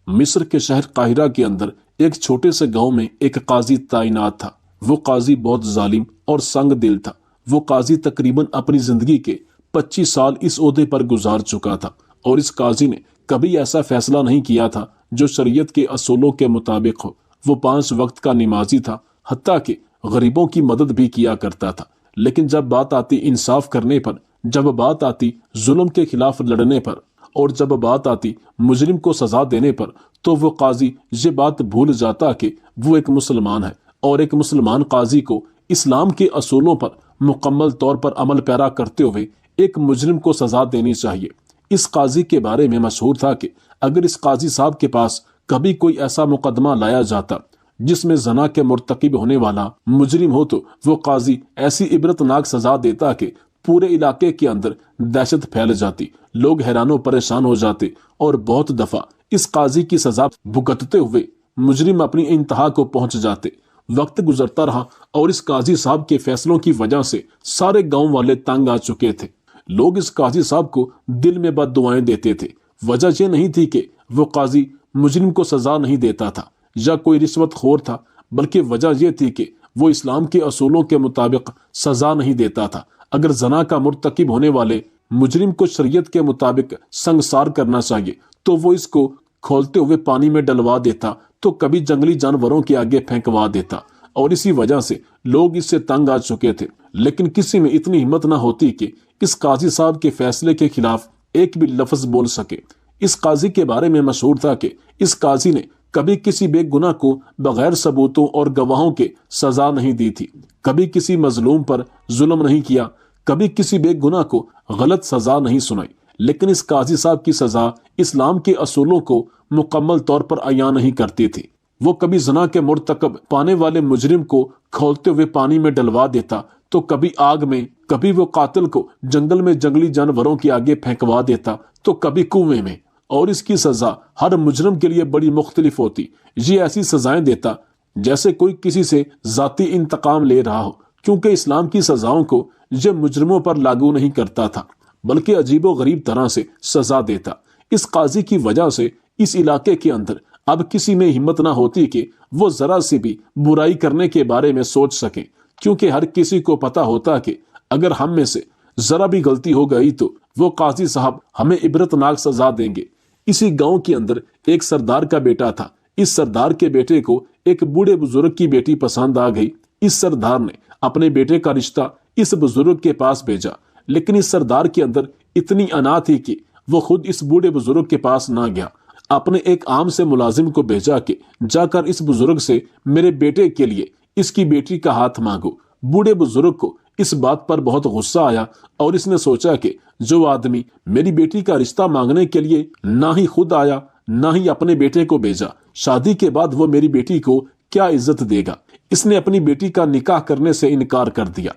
مصر کے شہر قاہرہ کے اندر ایک چھوٹے سے گاؤں میں ایک قاضی تعینات تھا۔ وہ قاضی بہت ظالم اور سنگ دل تھا۔ وہ قاضی تقریباً اپنی زندگی کے 25 سال اس عہدے پر گزار چکا تھا، اور اس قاضی نے کبھی ایسا فیصلہ نہیں کیا تھا جو شریعت کے اصولوں کے مطابق ہو۔ وہ 5 وقت کا نمازی تھا، حتیٰ کہ غریبوں کی مدد بھی کیا کرتا تھا۔ لیکن جب بات آتی انصاف کرنے پر، جب بات آتی ظلم کے خلاف لڑنے پر، اور جب بات آتی مجرم کو سزا دینے پر، تو وہ قاضی یہ بات بھول جاتا کہ وہ ایک مسلمان ہے، اور ایک مسلمان قاضی کو اسلام کے اصولوں پر مکمل طور پر عمل پیرا کرتے ہوئے ایک مجرم کو سزا دینی چاہیے۔ اس قاضی کے بارے میں مشہور تھا کہ اگر اس قاضی صاحب کے پاس کبھی کوئی ایسا مقدمہ لایا جاتا جس میں زنا کے مرتکب ہونے والا مجرم ہو، تو وہ قاضی ایسی عبرتناک سزا دیتا کہ پورے علاقے کے اندر دہشت پھیل جاتی، لوگ حیران و پریشان ہو جاتے، اور بہت دفعہ اس قاضی کی سزا بھگتتے ہوئے مجرم اپنی انتہا کو پہنچ جاتے۔ وقت گزرتا رہا اور اس قاضی صاحب کے فیصلوں کی وجہ سے سارے گاؤں والے تنگ آ چکے تھے۔ لوگ اس قاضی صاحب کو دل میں بد دعائیں دیتے تھے۔ وجہ یہ نہیں تھی کہ وہ قاضی مجرم کو سزا نہیں دیتا تھا یا کوئی رشوت خور تھا، بلکہ وجہ یہ تھی کہ وہ اسلام کے اصولوں کے مطابق سزا نہیں دیتا تھا۔ اگر زنا کا مرتکب ہونے والے مجرم کو شریعت کے مطابق سنگسار کرنا چاہیے تو وہ اس کو کھولتے ہوئے پانی میں ڈلوا دیتا، تو کبھی جنگلی جانوروں کے آگے پھینکوا دیتا، اور اسی وجہ سے لوگ اس سے تنگ آ چکے تھے۔ لیکن کسی میں اتنی ہمت نہ ہوتی کہ اس قاضی صاحب کے فیصلے کے خلاف ایک بھی لفظ بول سکے۔ اس قاضی کے بارے میں مشہور تھا کہ اس قاضی نے کبھی کسی بے گناہ کو بغیر ثبوتوں اور گواہوں کے سزا نہیں دی تھی، کبھی کسی مظلوم پر ظلم نہیں کیا، کبھی کسی بے گناہ کو غلط سزا نہیں سنائی۔ لیکن اس قاضی صاحب کی سزا اسلام کے اصولوں کو مکمل طور پر عیاں نہیں کرتی تھی۔ وہ کبھی زنا کے مرتکب پانے والے مجرم کو کھولتے ہوئے پانی میں ڈلوا دیتا، تو کبھی آگ میں، کبھی وہ قاتل کو جنگل میں جنگلی جانوروں کے آگے پھینکوا دیتا، تو کبھی کنویں میں، اور اس کی سزا ہر مجرم کے لیے بڑی مختلف ہوتی۔ یہ ایسی سزائیں دیتا جیسے کوئی کسی سے ذاتی انتقام لے رہا ہو، کیونکہ اسلام کی سزاؤں کو یہ مجرموں پر لاگو نہیں کرتا تھا، بلکہ عجیب و غریب طرح سے سزا دیتا۔ اس قاضی کی وجہ سے اس علاقے کے اندر اب کسی میں ہمت نہ ہوتی کہ وہ ذرا سی بھی برائی کرنے کے بارے میں سوچ سکیں، کیونکہ ہر کسی کو پتا ہوتا کہ اگر ہم میں سے ذرا بھی غلطی ہو گئی تو وہ قاضی صاحب ہمیں عبرتناک سزا دیں گے۔ اسی گاؤں کے اندر ایک سردار کا بیٹا تھا۔ اس سردار کے بیٹے کو ایک بوڑھے بزرگ کی بیٹی پسند آ گئی۔ اس سردار نے اپنے بیٹے کا رشتہ اس بزرگ کے پاس بھیجا، لیکن اس سردار کے اندر اتنی انا تھی کہ وہ خود اس بوڑھے بزرگ کے پاس نہ گیا، اپنے ایک عام سے ملازم کو بھیجا کہ جا کر اس بزرگ سے میرے بیٹے کے لیے اس کی بیٹی کا ہاتھ مانگو۔ بوڑھے بزرگ کو اس بات پر بہت غصہ آیا، اور اس نے سوچا کہ جو آدمی میری بیٹی کا رشتہ مانگنے کے لیے نہ ہی خود آیا، نہ ہی اپنے بیٹے کو بھیجا، شادی کے بعد وہ میری بیٹی کو کیا عزت دے گا۔ اس نے اپنی بیٹی کا نکاح کرنے سے انکار کر دیا۔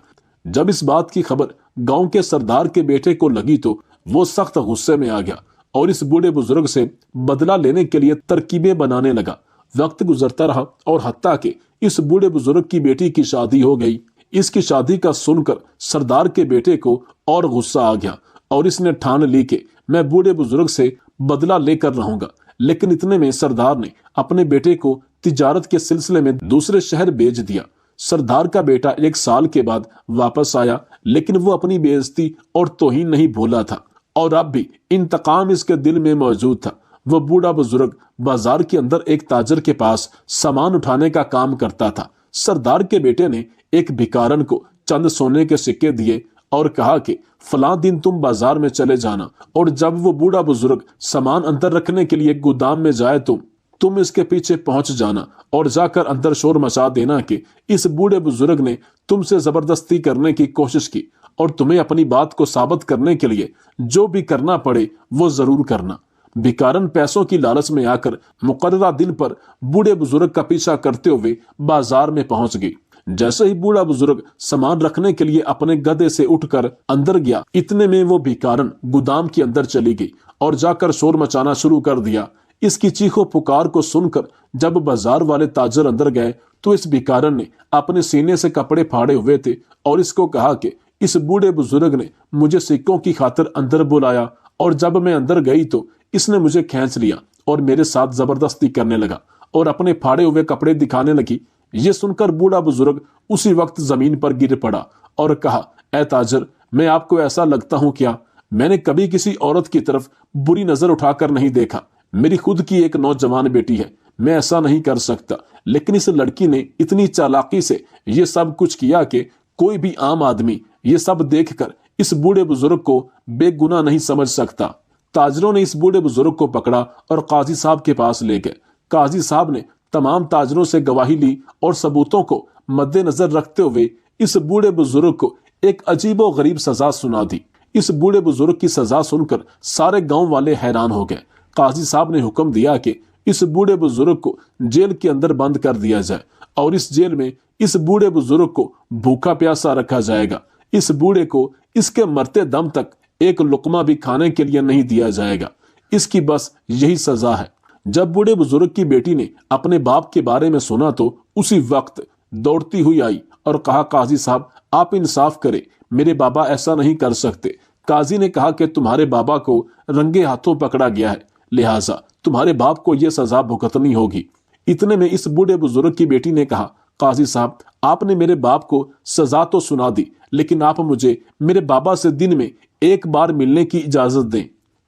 جب اس بات کی خبر گاؤں کے سردار کے بیٹے کو لگی تو وہ سخت غصے میں آ گیا، اور اس بوڑھے بزرگ سے بدلہ لینے کے لیے ترکیبیں بنانے لگا۔ وقت گزرتا رہا، اور حتیٰ کہ اس بوڑھے بزرگ کی بیٹی کی شادی ہو گئی۔ اس کی شادی کا سن کر سردار کے بیٹے کو اور غصہ آ گیا، اور اس نے ٹھان لی کہ میں بوڑھے بزرگ سے بدلہ لے کر رہوں گا۔ لیکن اتنے میں سردار نے اپنے بیٹے کو تجارت کے سلسلے میں دوسرے شہر بھیج دیا۔ سردار کا بیٹا 1 سال کے بعد واپس آیا، لیکن وہ اپنی بے عزتی اور توہین نہیں بھولا تھا، اور اب بھی انتقام اس کے دل میں موجود تھا۔ وہ بوڑھا بزرگ بازار کے اندر ایک تاجر کے پاس سامان اٹھانے کا کام کرتا تھا۔ سردار کے بیٹے نے ایک بھکارن کو چند سونے کے سکے دیے اور کہا کہ فلاں دن تم بازار میں چلے جانا، اور جب وہ بوڑھا بزرگ سامان اندر رکھنے کے لیے گودام میں جائے تو تم اس کے پیچھے پہنچ جانا، اور جا کر اندر شور مچا دینا کہ اس بوڑھے بزرگ نے تم سے زبردستی کرنے کی کوشش کی، اور تمہیں اپنی بات کو ثابت کرنے کے لیے جو بھی کرنا پڑے وہ ضرور کرنا۔ بھکارن پیسوں کی لالچ میں آ کر مقررہ دن پر بوڑھے بزرگ کا پیچھا کرتے ہوئے بازار میں پہنچ گئی۔ جیسے ہی بوڑھا بزرگ سامان رکھنے کے لیے اپنے گدھے سے اٹھ کر اندر گیا، اتنے میں وہ بھکارن گودام کے اندر چلی گئی اور جا کر شور مچانا شروع کر دیا۔ اس کی چیخو پکار کو سن کر جب بازار والے تاجر اندر گئے تو اس بھکارن نے اپنے سینے سے کپڑے پھاڑے ہوئے تھے، اور اس کو کہا کہ اس بوڑھے بزرگ نے مجھے سکوں کی خاطر اندر بلایا، اور جب میں اندر گئی تو اس نے مجھے کھینچ لیا اور میرے ساتھ زبردستی کرنے لگا اور اپنے پھاڑے ہوئے کپڑے دکھانے لگی۔ یہ سن کر بوڑھا بزرگ اسی وقت زمین پر گر پڑا اور کہا، اے تاجر، میں آپ کو ایسا لگتا ہوں کیا؟ میں نے کبھی کسی عورت کی طرف بری نظر اٹھا کر نہیں دیکھا۔ میری خود کی ایک نوجوان بیٹی ہے، میں ایسا نہیں کر سکتا۔ لیکن اس لڑکی نے اتنی چالاکی سے یہ سب کچھ کیا کہ کوئی بھی عام آدمی یہ سب دیکھ کر اس بوڑھے بزرگ کو بے گناہ نہیں سمجھ سکتا۔ تاجروں نے اس بوڑھے بزرگ کو پکڑا اور قاضی صاحب کے پاس لے گئے۔ قاضی صاحب نے تمام تاجروں سے گواہی لی اور ثبوتوں کو مد نظر رکھتے ہوئے اس بوڑھے بزرگ کو ایک عجیب و غریب سزا سنا دی۔ اس بوڑھے بزرگ کی سزا سن کر سارے گاؤں والے حیران ہو گئے۔ قاضی صاحب نے حکم دیا کہ اس بوڑھے بزرگ کو جیل کے اندر بند کر دیا جائے اور اس جیل میں اس بوڑھے بزرگ کو بھوکا پیاسا رکھا جائے گا۔ اس بوڑھے کو اس کے مرتے دم تک ایک لقمہ بھی کھانے کے لیے نہیں دیا جائے گا۔ اس کی بس یہی سزا ہے۔ جب بوڑھے بزرگ کی بیٹی نے اپنے باپ کے بارے میں سنا تو اسی وقت دوڑتی ہوئی آئی اور کہا، قاضی صاحب آپ انصاف کریں، میرے بابا ایسا نہیں کر سکتے۔ قاضی نے کہا کہ تمہارے بابا کو رنگے ہاتھوں پکڑا گیا ہے، لہٰذا تمہارے باپ کو یہ سزا بھگتنی ہوگی۔ اتنے میں اس بوڑھے بزرگ کی بیٹی نے کہا، قاضی صاحب آپ نے میرے باپ کو سزا تو سنا دی، لیکن آپ مجھے میرے بابا سے دن میں ایک بار ملنے کی اجازت دیں۔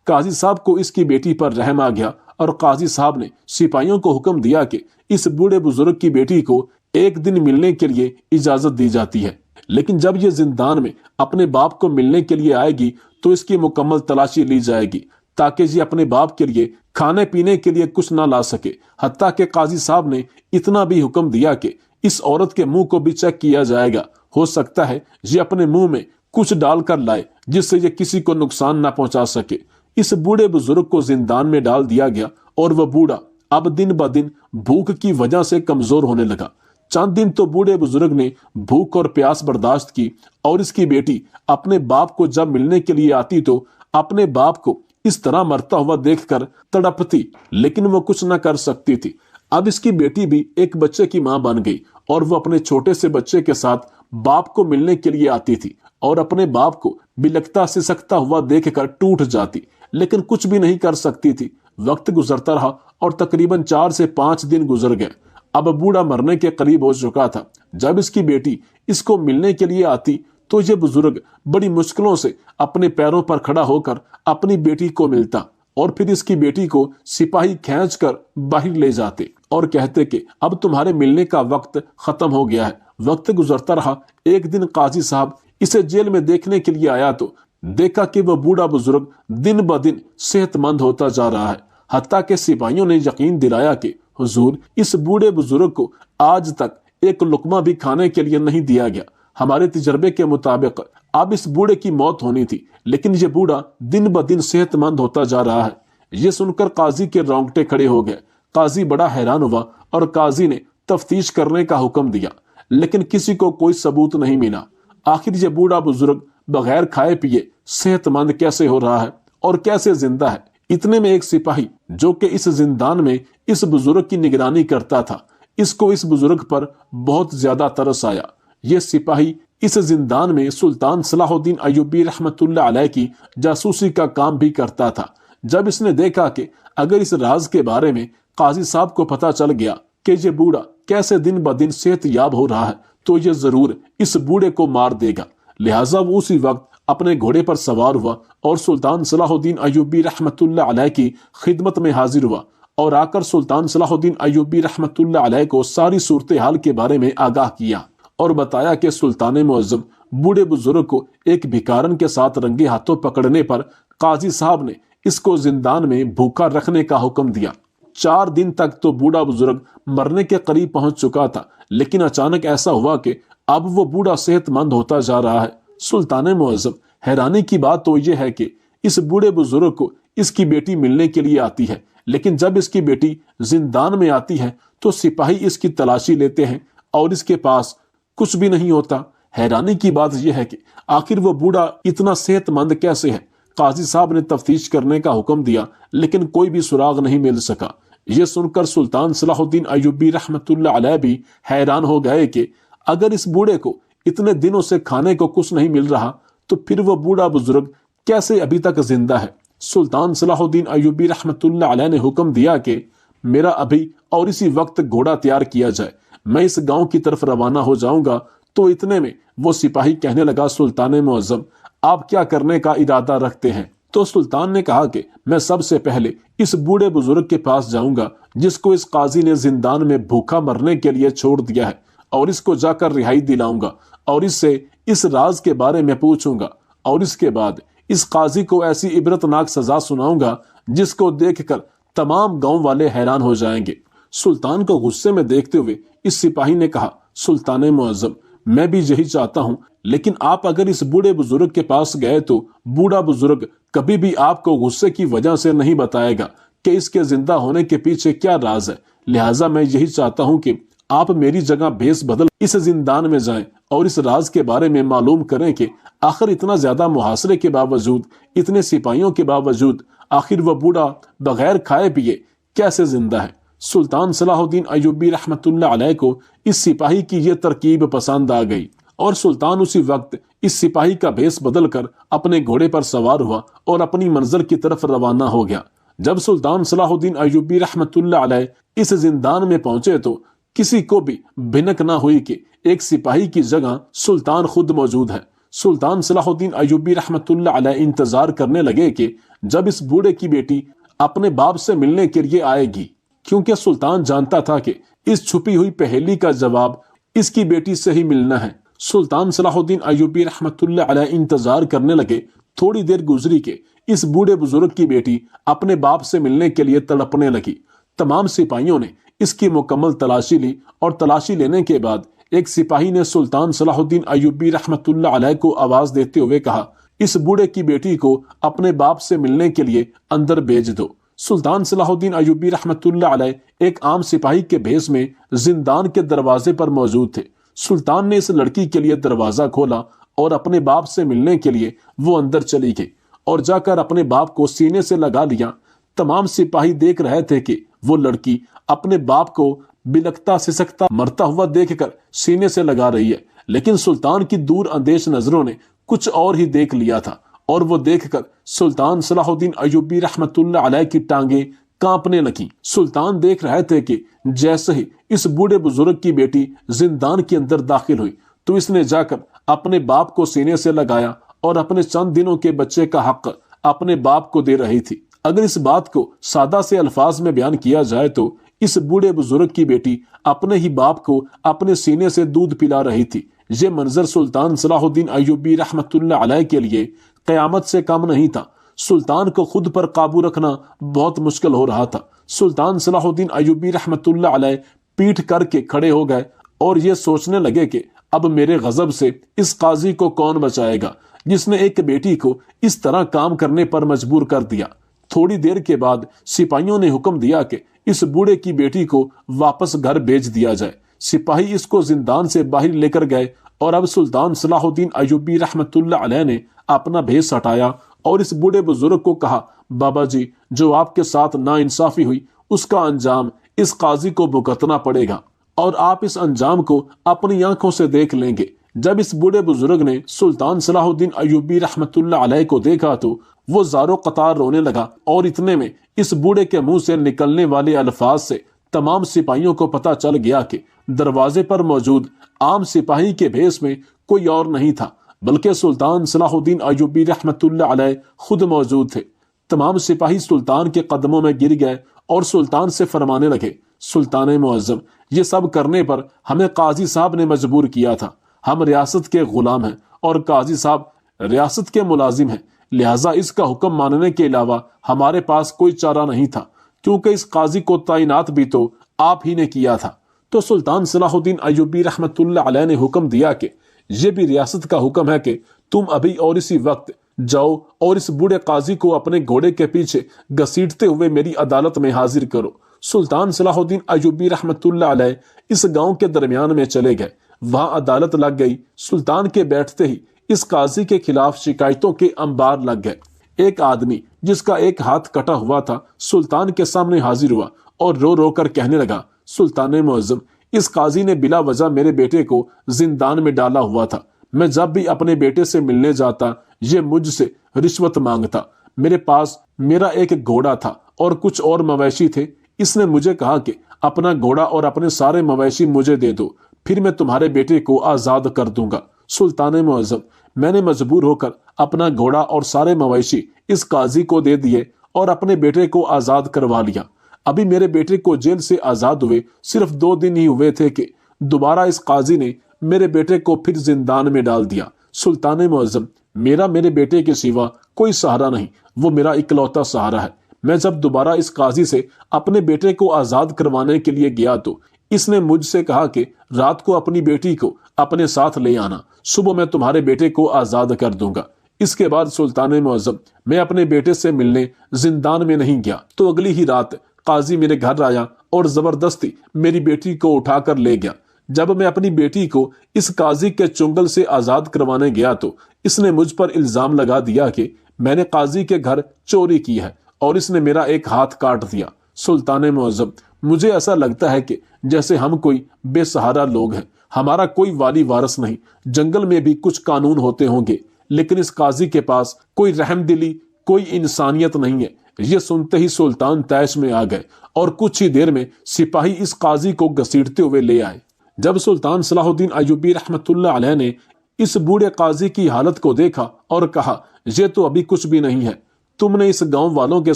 قاضی صاحب کو اس کی بیٹی پر رحم آ گیا اور قاضی صاحب نے سپاہیوں کو حکم دیا کہ اس بوڑھے بزرگ کی بیٹی کو ایک دن ملنے کے لیے اجازت دی جاتی ہے، لیکن جب یہ زندان میں اپنے باپ کو ملنے کے لیے آئے گی تو اس کی مکمل تلاشی لی جائے گی تاکہ یہ اپنے باپ کے لیے کھانے پینے کے لیے کچھ نہ لا سکے۔ حتیٰ کہ قاضی صاحب نے اتنا بھی حکم دیا کہ اس عورت کے منہ کو بھی چیک کیا جائے گا، ہو سکتا ہے یہ اپنے منہ میں کچھ ڈال کر لائے جس سے یہ کسی کو نقصان نہ پہنچا سکے۔ اس بوڑھے بزرگ کو زندان میں ڈال دیا گیا اور وہ بوڑھا اب دن بدن بھوک کی وجہ سے کمزور ہونے لگا۔ چند دن تو بوڑھے بزرگ نے بھوک اور پیاس برداشت کی اور اس کی بیٹی اپنے باپ کو جب ملنے کے لیے آتی تو اپنے باپ کو اس طرح مرتا ہوا دیکھ کر تڑپتی، لیکن وہ کچھ نہ کر سکتی تھی۔ اب اس کی بیٹی بھی ایک بچے کی ماں بن گئی اور وہ اپنے چھوٹے سے بچے کے ساتھ باپ کو ملنے کے لیے آتی تھی اور اپنے باپ کو بلکتا سسکتا ہوا دیکھ کر ٹوٹ جاتی، لیکن کچھ بھی نہیں کر سکتی تھی۔ وقت گزرتا رہا اور تقریباً 4 سے 5 دن گزر گئے۔ اب بوڑھا مرنے کے قریب ہو چکا تھا۔ جب اس کی بیٹی اس کو ملنے کے لیے آتی تو یہ بزرگ بڑی مشکلوں سے اپنے پیروں پر کھڑا ہو کر اپنی بیٹی کو ملتا اور پھر اس کی بیٹی کو سپاہی کھینچ کر باہر لے جاتے اور کہتے کہ اب تمہارے ملنے کا وقت ختم ہو گیا ہے۔ وقت گزرتا رہا۔ ایک دن قاضی صاحب اسے جیل میں دیکھنے کے لیے آیا تو دیکھا کہ وہ بوڑھا بزرگ دن بدن صحت مند ہوتا جا رہا ہے۔ حتیٰ کہ سپاہیوں نے یقین دلایا کہ حضور، اس بوڑھے بزرگ کو آج تک ایک لقمہ بھی کھانے کے لیے نہیں دیا گیا۔ ہمارے تجربے کے مطابق اب اس بوڑھے کی موت ہونی تھی، لیکن یہ بوڑھا دن بدن صحت مند ہوتا جا رہا ہے۔ یہ سن کر قاضی کے رونگٹے کھڑے ہو گئے۔ قاضی بڑا حیران ہوا اور قاضی نے تفتیش کرنے کا حکم دیا، لیکن کسی کو کوئی ثبوت نہیں ملا۔ آخر یہ بوڑھا بزرگ بغیر کھائے پیے صحت مند کیسے ہو رہا ہے اور کیسے زندہ ہے؟ اتنے میں ایک سپاہی جو کہ اس زندان میں اس بزرگ کی نگرانی کرتا تھا، اس کو اس بزرگ پر بہت زیادہ ترس آیا۔ یہ سپاہی اس زندان میں سلطان صلاح الدین ایوبی رحمت اللہ علیہ کی جاسوسی کا کام بھی کرتا تھا۔ جب اس نے دیکھا کہ اگر اس راز کے بارے میں قاضی صاحب کو پتہ چل گیا کہ یہ بوڑھا کیسے دن بدن صحت یاب ہو رہا ہے تو یہ ضرور اس بوڑھے کو مار دے گا، لہٰذا وہ اسی وقت اپنے گھوڑے پر سوار ہوا اور سلطان صلاح الدین ایوبی رحمت اللہ علیہ کی خدمت میں حاضر ہوا اور آ کر سلطان صلاح الدین ایوبی رحمت اللہ علیہ کو ساری صورتحال کے بارے میں آگاہ کیا اور بتایا کہ سلطان معظم بوڑھے بزرگ کو ایک بھکارن کے ساتھ رنگے ہاتھوں پکڑنے پر قاضی صاحب نے اس کو زندان میں بھوکا رکھنے کا حکم دیا۔ 4 دن تک تو بوڑھا بزرگ مرنے کے قریب پہنچ چکا تھا، لیکن اچانک ایسا ہوا کہ اب وہ بوڑھا صحت مند ہوتا جا رہا ہے۔ سلطان معظم حیرانی کی بات تو یہ ہے کہ اس بوڑھے بزرگ کو اس کی بیٹی ملنے کے لیے آتی ہے، لیکن جب اس کی بیٹی زندان میں آتی ہے تو سپاہی اس کی تلاشی لیتے ہیں اور اس کے پاس کچھ بھی نہیں ہوتا۔ حیرانی کی بات یہ ہے کہ آخر وہ بوڑھا اتنا صحت مند کیسے ہے؟ قاضی صاحب نے تفتیش کرنے کا حکم دیا، لیکن کوئی بھی سراغ نہیں مل سکا۔ یہ سن کر سلطان صلاح الدین ایوبی رحمت اللہ علیہ بھی حیران ہو گئے کہ اگر اس بوڑھے کو اتنے دنوں سے کھانے کو کچھ نہیں مل رہا تو پھر وہ بوڑھا بزرگ کیسے ابھی تک زندہ ہے؟ سلطان صلاح الدین ایوبی رحمت اللہ علیہ نے حکم دیا کہ میرا ابھی اور اسی وقت گھوڑا تیار کیا جائے، میں اس گاؤں کی طرف روانہ ہو جاؤں گا۔ تو اتنے میں وہ سپاہی کہنے لگا، سلطان معظم آپ کیا کرنے کا ارادہ رکھتے ہیں؟ تو سلطان نے کہا کہ میں سب سے پہلے اس بوڑھے بزرگ کے پاس جاؤں گا جس کو اس قاضی نے زندان میں بھوکا مرنے کے لیے چھوڑ دیا ہے، اور اس کو جا کر رہائی دلاؤں گا اور اس سے اس راز کے بارے میں پوچھوں گا، اور اس کے بعد اس قاضی کو ایسی عبرتناک سزا سناؤں گا جس کو دیکھ کر تمام گاؤں والے حیران ہو جائیں گے۔ سلطان کو غصے میں دیکھتے ہوئے اس سپاہی نے کہا، سلطان معظم میں بھی یہی چاہتا ہوں، لیکن آپ اگر اس بوڑھے بزرگ کے پاس گئے تو بوڑھا بزرگ کبھی بھی آپ کو غصے کی وجہ سے نہیں بتائے گا کہ اس کے زندہ ہونے کے پیچھے کیا راز ہے، لہٰذا میں یہی چاہتا ہوں کہ آپ میری جگہ بھیس بدل اس زندان میں جائیں اور اس راز کے بارے میں معلوم کریں کہ آخر اتنا زیادہ محاصرے کے باوجود، اتنے سپاہیوں کے باوجود آخر وہ بوڑھا بغیر کھائے پیے کیسے زندہ ہے۔ سلطان صلاح الدین ایوبی رحمت اللہ علیہ کو اس سپاہی کی یہ ترکیب پسند آ گئی، اور سلطان اسی وقت اس سپاہی کا بھیس بدل کر اپنے گھوڑے پر سوار ہوا اور اپنی منزل کی طرف روانہ ہو گیا۔ جب سلطان صلاح الدین ایوبی رحمت اللہ علیہ اس زندان میں پہنچے تو کسی کو بھی بھنک نہ ہوئی کہ ایک سپاہی کی جگہ سلطان خود موجود ہے۔ سلطان صلاح الدین ایوبی رحمت اللہ علیہ انتظار کرنے لگے کہ جب اس بوڑھے کی بیٹی اپنے باپ سے ملنے کے لیے آئے گی، کیونکہ سلطان جانتا تھا کہ اس چھپی ہوئی پہیلی کا جواب اس کی بیٹی سے ہی ملنا ہے۔ سلطان صلاح الدین ایوبی رحمت اللہ علیہ انتظار کرنے لگے۔ تھوڑی دیر گزری کہ اس بوڑھے بزرگ کی بیٹی اپنے باپ سے ملنے کے لیے تڑپنے لگی۔ تمام سپاہیوں نے اس کی مکمل تلاشی لی، اور تلاشی لینے کے بعد ایک سپاہی نے سلطان صلاح الدین ایوبی رحمت اللہ علیہ کو آواز دیتے ہوئے کہا، اس بوڑھے کی بیٹی کو اپنے باپ سے ملنے کے لیے اندر بھیج دو۔ سلطان صلاح الدین ایوبی رحمت اللہ علیہ ایک عام سپاہی کے بھیس میں زندان کے دروازے پر موجود تھے۔ سلطان نے اس لڑکی کے لیے دروازہ کھولا اور اپنے باپ سے ملنے کے لیے وہ اندر چلی گئی اور جا کر اپنے باپ کو سینے سے لگا لیا۔ تمام سپاہی دیکھ رہے تھے کہ وہ لڑکی اپنے باپ کو بلکتا سسکتا مرتا ہوا دیکھ کر سینے سے لگا رہی ہے، لیکن سلطان کی دور اندیش نظروں نے کچھ اور ہی دیکھ لیا تھا، اور وہ دیکھ کر سلطان صلاح الدین ایوبی رحمت اللہ علیہ کی ٹانگیں کانپنے لگیں۔ سلطان دیکھ رہے تھے کہ جیسے ہی اس بوڑھے بزرگ کی بیٹی زندان کے اندر داخل ہوئی تو اس نے جا کر اپنے باپ کو سینے سے لگایا اور اپنے چند دنوں کے بچے کا حق اپنے باپ کو دے رہی تھی۔ اگر اس بات کو سادہ سے الفاظ میں بیان کیا جائے تو اس بوڑھے بزرگ کی بیٹی اپنے ہی باپ کو اپنے سینے سے دودھ پلا رہی تھی۔ یہ منظر سلطان صلاح الدین ایوبی رحمت اللہ علیہ کے لیے قیامت سے کم نہیں تھا۔ سلطان کو خود پر قابو رکھنا بہت مشکل ہو رہا تھا۔ سلطان صلاح الدین ایوبی رحمت اللہ علیہ پیٹھ کر کے کھڑے ہو گئے اور یہ سوچنے لگے کہ اب میرے غضب سے اس قاضی کو کون بچائے گا جس نے ایک بیٹی کو اس طرح کام کرنے پر مجبور کر دیا۔ تھوڑی دیر کے بعد سپاہیوں نے حکم دیا کہ اس بوڑھے کی بیٹی کو واپس گھر بھیج دیا جائے۔ سپاہی اس کو زندان سے باہر لے کر گئے، اور اب سلطان صلاح الدین ایوبی رحمت اللہ علیہ نے اپنا بھیس ہٹایا اور اس بوڑھے بزرگ کو کہا، بابا جی جو آپ کے ساتھ ناانصافی ہوئی اس کا انجام اس قاضی کو بھگتنا پڑے گا، اور آپ اس انجام کو اپنی آنکھوں سے دیکھ لیں گے۔ جب اس بوڑھے بزرگ نے سلطان صلاح الدین ایوبی رحمت اللہ علیہ کو دیکھا تو وہ زارو قطار رونے لگا، اور اتنے میں اس بوڑھے کے منہ سے نکلنے والے الفاظ سے تمام سپاہیوں کو پتہ چل گیا کہ دروازے پر موجود عام سپاہی کے بھیس میں کوئی اور نہیں تھا بلکہ سلطان صلاح الدین ایوبی رحمت اللہ علیہ خود موجود تھے۔ تمام سپاہی سلطان کے قدموں میں گر گئے اور سلطان سے فرمانے لگے، سلطان معظم یہ سب کرنے پر ہمیں قاضی صاحب نے مجبور کیا تھا، ہم ریاست کے غلام ہیں اور قاضی صاحب ریاست کے ملازم ہیں، لہٰذا اس کا حکم ماننے کے علاوہ ہمارے پاس کوئی چارہ نہیں تھا، کیونکہ اس قاضی کو تعینات بھی تو آپ ہی نے کیا تھا۔ تو سلطان صلاح الدین ایوبی رحمت اللہ علیہ نے حکم دیا کہ یہ بھی ریاست کا حکم ہے کہ تم ابھی اور اسی وقت جاؤ اور اس بوڑھے قاضی کو اپنے گھوڑے کے پیچھے گھسیٹتے ہوئے میری عدالت میں حاضر کرو۔ سلطان صلاح الدین ایوبی رحمت اللہ علیہ اس گاؤں کے درمیان میں چلے گئے، وہاں عدالت لگ گئی۔ سلطان کے بیٹھتے ہی اس قاضی کے خلاف شکایتوں کے انبار لگ گئے۔ ایک آدمی جس کا ایک ہاتھ کٹا ہوا تھا سلطان کے سامنے حاضر ہوا اور رو رو کر کہنے لگا، سلطان معظم اس قاضی نے بلا وجہ میرے بیٹے کو زندان میں ڈالا ہوا تھا، میں جب بھی اپنے بیٹے سے ملنے جاتا یہ مجھ سے رشوت مانگتا، میرے پاس میرا ایک گھوڑا تھا اور کچھ اور مویشی تھے۔ اس نے مجھے کہا کہ اپنا گھوڑا اور اپنے سارے مویشی مجھے دے دو، پھر میں تمہارے بیٹے کو آزاد کر دوں گا۔ سلطان معظم، میں نے مجبور ہو کر اپنا گھوڑا اور سارے مویشی اس قاضی کو دے دیے اور اپنے بیٹے کو آزاد کروا لیا۔ ابھی میرے بیٹے کو جیل سے آزاد ہوئے صرف 2 دن ہی ہوئے تھے کہ دوبارہ اس قاضی نے میرے بیٹے کو پھر زندان میں ڈال دیا۔ سلطان معظم، میرے بیٹے کے سوا کوئی سہارا نہیں، وہ میرا اکلوتا سہارا ہے۔ میں جب دوبارہ اس قاضی سے اپنے بیٹے کو آزاد کروانے کے لیے گیا تو اس نے مجھ سے کہا کہ رات کو اپنی بیٹی کو اپنے ساتھ لے آنا، صبح میں تمہارے بیٹے کو آزاد کر دوں گا۔ اس کے بعد سلطان معظم، میں اپنے بیٹے سے ملنے زندان میں نہیں گیا تو اگلی ہی رات قاضی میرے گھر آیا اور زبردستی میری بیٹی کو اٹھا کر لے گیا۔ جب میں اپنی بیٹی کو اس قاضی کے چنگل سے آزاد کروانے گیا تو اس نے مجھ پر الزام لگا دیا کہ میں نے قاضی کے گھر چوری کی ہے اور اس نے میرا ایک ہاتھ کاٹ دیا۔ سلطان معظم، مجھے ایسا لگتا ہے کہ جیسے ہم کوئی بے سہارا لوگ ہیں، ہمارا کوئی والی وارث نہیں۔ جنگل میں بھی کچھ قانون ہوتے ہوں گے، لیکن اس قاضی کے پاس کوئی رحم دلی، کوئی انسانیت نہیں ہے۔ یہ سنتے ہی سلطان طیش میں آ گئے اور کچھ ہی دیر میں سپاہی اس قاضی کو گھسیٹتے ہوئے لے آئے۔ جب سلطان صلاح الدین ایوبی رحمت اللہ علیہ نے اس بوڑھے قاضی کی حالت کو دیکھا اور کہا، یہ تو ابھی کچھ بھی نہیں ہے، تم نے اس گاؤں والوں کے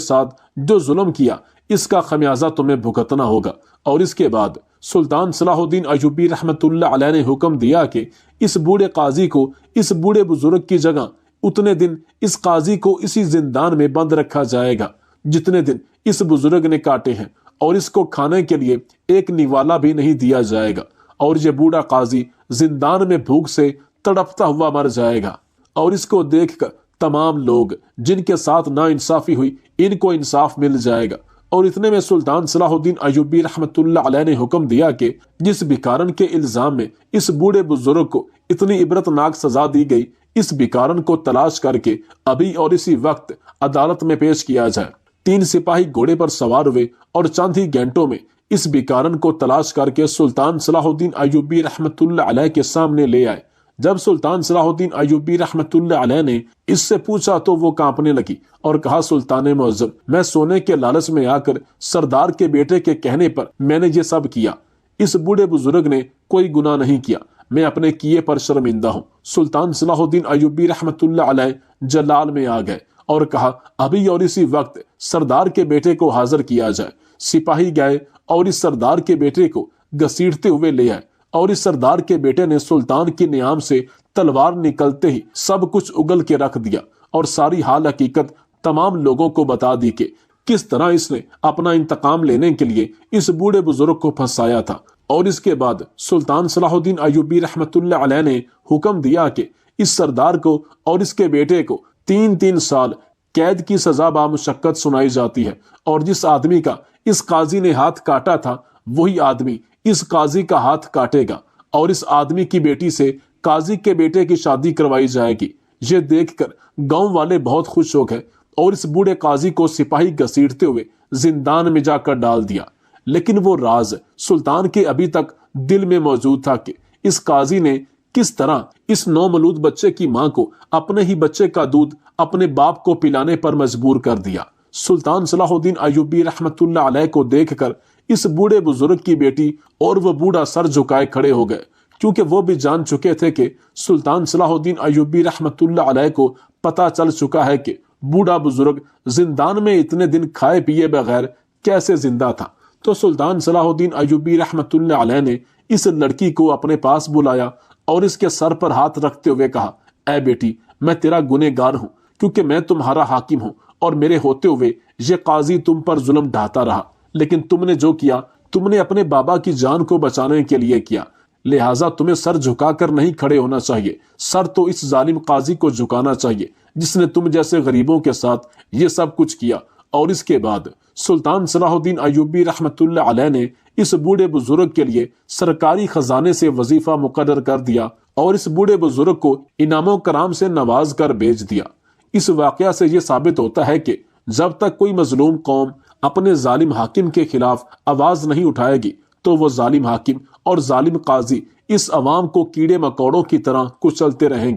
ساتھ جو ظلم کیا اس کا خمیازہ تمہیں بھگتنا ہوگا۔ اور اس کے بعد سلطان صلاح الدین ایوبی رحمت اللہ علیہ نے حکم دیا کہ اس بوڑھے قاضی کو اس بوڑھے بزرگ کی جگہ اتنے دن اس قاضی کو اسی زندان میں بند رکھا جائے گا جتنے دن اس بزرگ نے کاٹے ہیں، اور اس کو کھانے کے لیے ایک نوالا بھی نہیں دیا جائے گا، اور یہ بوڑھا قاضی زندان میں بھوک سے تڑپتا ہوا مر جائے گا۔ اور اس کو دیکھ کر تمام لوگ جن کے ساتھ ناانصافی ہوئی ان کو انصاف مل جائے گا۔ اور اتنے میں سلطان صلاح الدین ایوبی رحمت اللہ علیہ نے حکم دیا کہ جس بھکارن کے الزام میں اس بوڑھے بزرگ کو اتنی عبرتناک سزا دی گئی، اس بھکارن کو تلاش کر کے ابھی اور اسی وقت عدالت میں پیش کیا جائے۔ 3 سپاہی گھوڑے پر سوار ہوئے اور چند ہی گھنٹوں میں اس بھکارن کو تلاش کر کے سلطان صلاح الدین ایوبی رحمت اللہ علیہ کے سامنے لے آئے۔ جب سلطان صلاح الدین ایوبی رحمت اللہ علیہ نے اس سے پوچھا تو وہ کانپنے لگی اور کہا، سلطان معظم، میں سونے کے لالچ میں آ کر سردار کے بیٹے کے کہنے پر میں نے یہ سب کیا۔ اس بوڑھے بزرگ نے کوئی گناہ نہیں کیا، میں اپنے کیے پر شرمندہ ہوں۔ سلطان صلاح الدین ایوبی رحمت اللہ علیہ جلال میں آ گئے اور کہا، ابھی اور اسی وقت سردار کے بیٹے کو حاضر کیا جائے۔ سپاہی گئے اور اس سردار کے بیٹے کو گھسیٹتے ہوئے لے آئے، اور اس سردار کے بیٹے نے سلطان کی نیام سے تلوار نکلتے ہی سب کچھ اگل کے رکھ دیا اور ساری حال حقیقت تمام لوگوں کو بتا دی کہ کس طرح اس نے اپنا انتقام لینے کے لیے اس بوڑھے بزرگ کو پھنسایا تھا۔ اور اس کے بعد سلطان صلاح الدین ایوبی رحمت اللہ علیہ نے حکم دیا کہ اس سردار کو اور اس کے بیٹے کو 3 سال قید کی سزا بامشقت سنائی جاتی ہے، اور جس آدمی کا اس قاضی نے ہاتھ کاٹا تھا وہی آدمی اس قاضی کا ہاتھ کاٹے گا، اور اس آدمی کی بیٹی سے قاضی کے بیٹے کی شادی کروائی جائے گی۔ یہ دیکھ کر گاؤں والے بہت خوش ہو گئے اور اس بوڑھے قاضی کو سپاہی گھسیٹتے ہوئے زندان میں جا کر ڈال دیا۔ لیکن وہ راز سلطان کے ابھی تک دل میں موجود تھا کہ اس قاضی نے کس طرح اس نومولود بچے کی ماں کو اپنے ہی بچے کا دودھ اپنے باپ کو پلانے پر مجبور کر دیا۔ سلطان صلاح الدین ایوبی رحمت اللہ علیہ کو دیکھ کر اس بوڑھے بزرگ کی بیٹی اور وہ بوڑھا سر جھکائے کھڑے ہو گئے، کیونکہ وہ بھی جان چکے تھے کہ سلطان صلاح الدین ایوبی رحمت اللہ علیہ کو پتہ چل چکا ہے کہ بوڑھا بزرگ زندان میں اتنے دن کھائے پیے بغیر کیسے زندہ تھا۔ تو سلطان صلاح الدین ایوبی رحمت اللہ علیہ نے اس لڑکی کو اپنے پاس بلایا اور اس کے سر پر ہاتھ رکھتے ہوئے کہا، اے بیٹی، میں تیرا گنہگار ہوں، کیونکہ میں تمہارا حاکم ہوں اور میرے ہوتے ہوئے یہ قاضی تم پر ظلم ڈھاتا رہا، لیکن تم نے جو کیا تم نے اپنے بابا کی جان کو بچانے کے لیے کیا، لہٰذا تمہیں سر جھکا کر نہیں کھڑے ہونا چاہیے، سر تو اس ظالم قاضی کو جھکانا چاہیے جس نے تم جیسے غریبوں کے ساتھ یہ سب کچھ کیا۔ اور اس کے بعد سلطان صلاح الدین ایوبی رحمت اللہ علیہ نے اس بوڑھے بزرگ کے لیے سرکاری خزانے سے وظیفہ مقرر کر دیا اور اس بوڑھے بزرگ کو انعام و کرام سے نواز کر بھیج دیا۔ اس واقعہ سے یہ ثابت ہوتا ہے کہ جب تک کوئی مظلوم قوم اپنے ظالم حاکم کے خلاف آواز نہیں اٹھائے گی تو وہ ظالم حاکم اور ظالم قاضی اس عوام کو کیڑے مکوڑوں کی طرح کچلتے رہیں گے۔